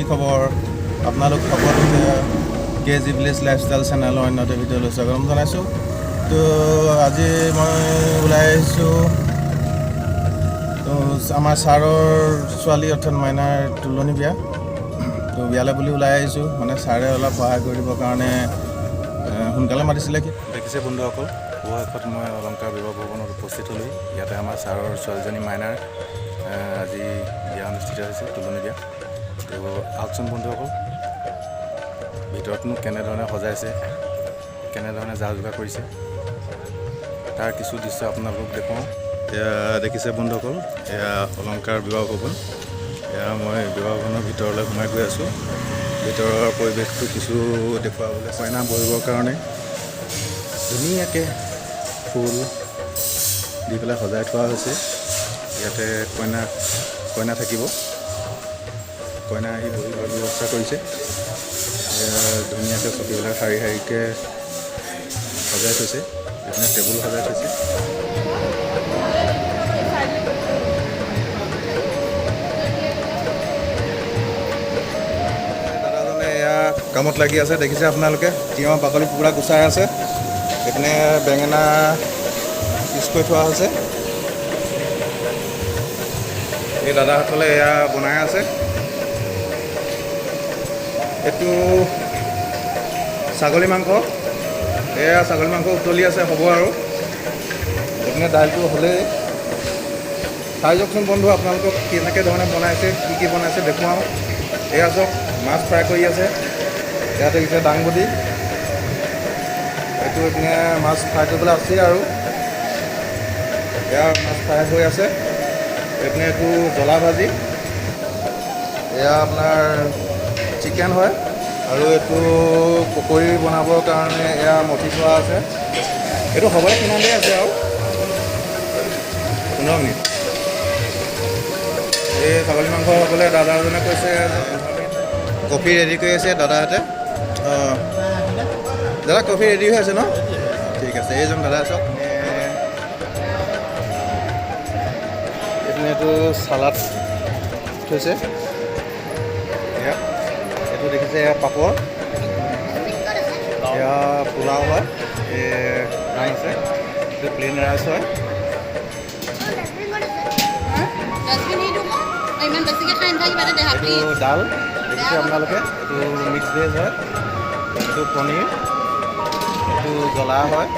কি খবৰ আপোনালোক সকলোকে কেজি ভিলেজ লাইফষ্টাইল চেনেলৰ অন্য এটা ভিডিঅ'লৈ স্বাগতম জনাইছোঁ। তো আজি মই ওলাই আহিছোঁ তো আমাৰ ছাৰৰ ছোৱালী অৰ্থাৎ মাইনাৰ তুলনি বিয়া। তো বিয়ালৈ বুলি ওলাই আহিছোঁ, মানে ছাৰে অলপ সহায় কৰি দিবৰ কাৰণে সোনকালে মাতিছিলে। দেখিছে বন্ধুসকল, অৱশেষত মই অলংকাৰ বিবাহ ভৱনত উপস্থিত হ'লোঁ। ইয়াতে আমাৰ ছাৰৰ ছোৱালীজনী মাইনাৰ আজি বিয়া অনুষ্ঠিত হৈছে, তুলনি বিয়া। তো আহকচোন বন্ধুসকল, ভিতৰতনো কেনেধৰণে সজাইছে, কেনেধৰণে যা যোগাৰ কৰিছে তাৰ কিছু দৃশ্য আপোনালোকক দেখুৱাওঁ। এয়া দেখিছে বন্ধুসকল, এয়া অলংকাৰ বিবাহ ভৱন। এয়া মই বিবাহ ভৱনৰ ভিতৰলৈ সোমাই গৈ আছোঁ। ভিতৰৰ পৰিৱেশটো কিছু দেখুৱাবলৈ, কইনা বহিবৰ কাৰণে ধুনীয়াকৈ ফুল দি পেলাই সজাই থোৱা হৈছে। ইয়াতে কইনা থাকিব, কইনা আহি বহিবৰ ব্যৱস্থা কৰিছে। ধুনীয়াকৈ চকীবিলাক শাৰী শাৰীকৈ সজাই থৈছে, এইপিনে টেবুল সজাই থৈছে। দাদাজনে এয়া কামত লাগি আছে, দেখিছে আপোনালোকে। তিয়ঁহ বাকলি পুৰা গুচাই আছে, এইপিনে বেঙেনা পিচ কৰি থোৱা হৈছে। এই দাদাসকলে এয়া বনাই আছে। এইটো ছাগলী মাংস, এয়া ছাগলী মাংস উতলি আছে, হ'ব আৰু। এইপিনে দাইলটো হ'লেই। চাই যাওকচোন বন্ধু, আপোনালোকক কেনেকৈ ধৰণে বনাইছে, কি বনাইছে দেখুৱাওঁ। এয়া চাওক, মাছ ফ্ৰাই কৰি আছে। ইয়াত দেখিছে দাংবডি, এইটো এইপিনে মাছ ফ্ৰাই কৰিবলৈ আছেই আৰু। এয়া মাছ ফ্ৰাই হৈ আছে। এইপিনে এইটো জ্বলা ভাজি, এয়া আপোনাৰ চিকেন হয়। আৰু এইটো পকৰি বনাবৰ কাৰণে এয়া মঠি থোৱা আছে। এইটো হ'বলৈ কিমানেই আছে আৰু 15 মিনিট। এই ছাগলী মাংস হ'বলৈ দাদাজনে কৈছে কফি ৰেডি কৰি আছে দাদাহঁতে। অঁ দাদা, কফি ৰেডি হৈ আছে ন? ঠিক আছে। এইজন দাদা চাওক, এইপিনে এইটো চালাড থৈছে। এয়া এইটো দেখিছে, এয়া পাপৰ, এয়া পোলাও হয়, ৰাইচ আছে, এইটো প্লেইন ৰাইচ হয়। এইটো ডাল দেখিছে আপোনালোকে, এইটো মিক্স ভেজ হয়, এইটো পনীৰ, এইটো জ্বলা হয়,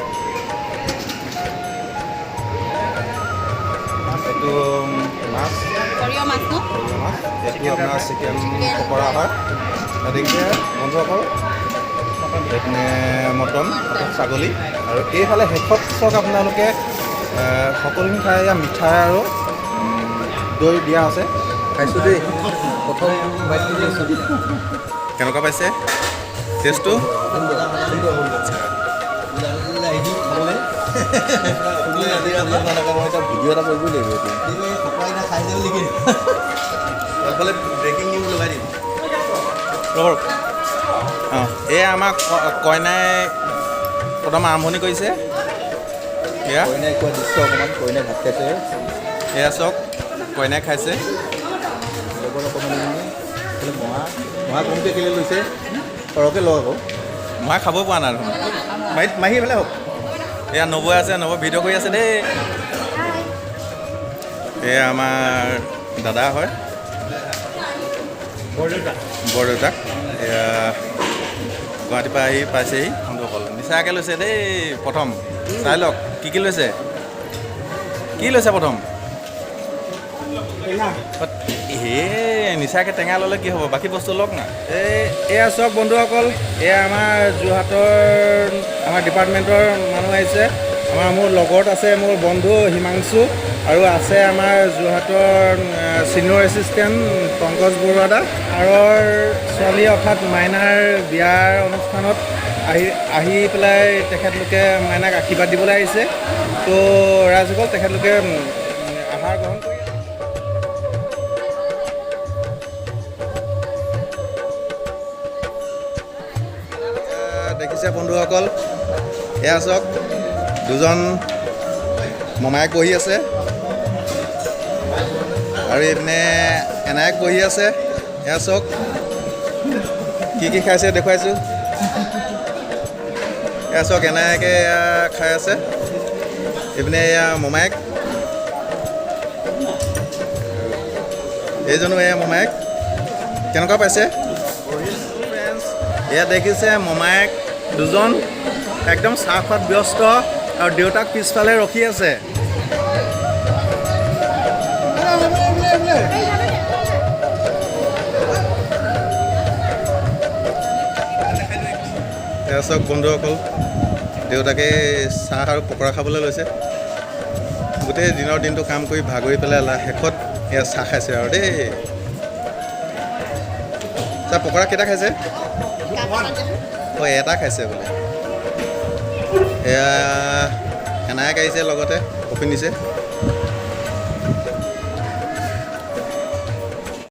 এইটো মাছ, সৰিয়হ মাছ, এইটো আপোনাৰ চিকেন পকৰা হয়। দেখিছে বন্ধুসকল, এইপিনে মটন, ছাগলী। আৰু এইফালে শেষত চাওক আপোনালোকে, সকলোখিনি খাই মিঠাই আৰু দৈ দিয়া আছে। খাইছোঁ দেই, প্ৰথম কেনেকুৱা পাইছে টেষ্টটো? ভিডিঅ' এটা কৰিবই লাগিব, ব্ৰেকিং নিউজ লগাই দিম। অঁ, এয়া আমাৰ কইনাই প্ৰথম আৰম্ভণি কৰিছে। এয়া কইনাই খোৱা দৃশ্য অকণমান, কইনাই ভাত খাইছে। এয়া চাওক, কইনাই খাইছে। মহা কমকৈ কেলৈ লৈছে, সৰহকৈ লওঁ আকৌ। মই খাবই পোৱা নাই দেখোন। মাহী এইফালে হওক। এয়া নবৈ আছে, নবৈ ভিডিঅ' কৰি আছে দেই। এয়া আমাৰ দাদা হয়, বৰদেউতাক। এয়া গুৱাহাটীৰ পৰা আহি পাইছেহি বন্ধুসকল। নিচাকৈ লৈছে দেই প্ৰথম। চাই লওক কি লৈছে, কি লৈছে প্ৰথম। নিচাকৈ টেঙা ল'লে কি হ'ব, বাকী বস্তু লওক না। এয়া চাওক বন্ধুসকল, এয়া আমাৰ যোৰহাটৰ আমাৰ ডিপাৰ্টমেণ্টৰ মানুহ আহিছে। মোৰ লগত আছে মোৰ বন্ধু হিমাংশু, আৰু আছে আমাৰ যোৰহাটৰ ছিনিয়ৰ এছিষ্টেণ্ট পংকজ বৰুৱা দা। আৰু ছোৱালী অৰ্থাৎ মাইনাৰ বিয়াৰ অনুষ্ঠানত আহি পেলাই তেখেতলোকে মাইনাক আশীৰ্বাদ দিবলৈ আহিছে। তো ৰাজসকল, তেখেতলোকে আহাৰ গ্ৰহণ কৰি দেখিছে বন্ধুসকল। এয়া চাওক, দুজন মমায়েক বহি আছে, আৰু এইপিনে এনায়েক বহি আছে। এয়া চাওক, কি খাইছে দেখুৱাইছোঁ এয়া চাওক এনায়কে খাই আছে এইপিনে এয়া মোমায়েক এইজনো এয়া মোমায়েক কেনেকুৱা পাইছে এয়া দেখিছে মোমায়েক দুজন একদম চাহ খোৱাত ব্যস্ত আৰু দেউতাক পিছফালে ৰখি আছে এয়া চাওক বন্ধুসকল দেউতাকে চাহ আৰু পকৰা খাবলৈ লৈছে গোটেই দিনৰ দিনটো কাম কৰি ভাগৰি পেলাই শেষত এয়া চাহ খাইছে আৰু দেই চাহ পকৰা কেইটা খাইছে এটা খাইছে বোলে এয়া এনায়ক আহিছে লগতে কফি নিছে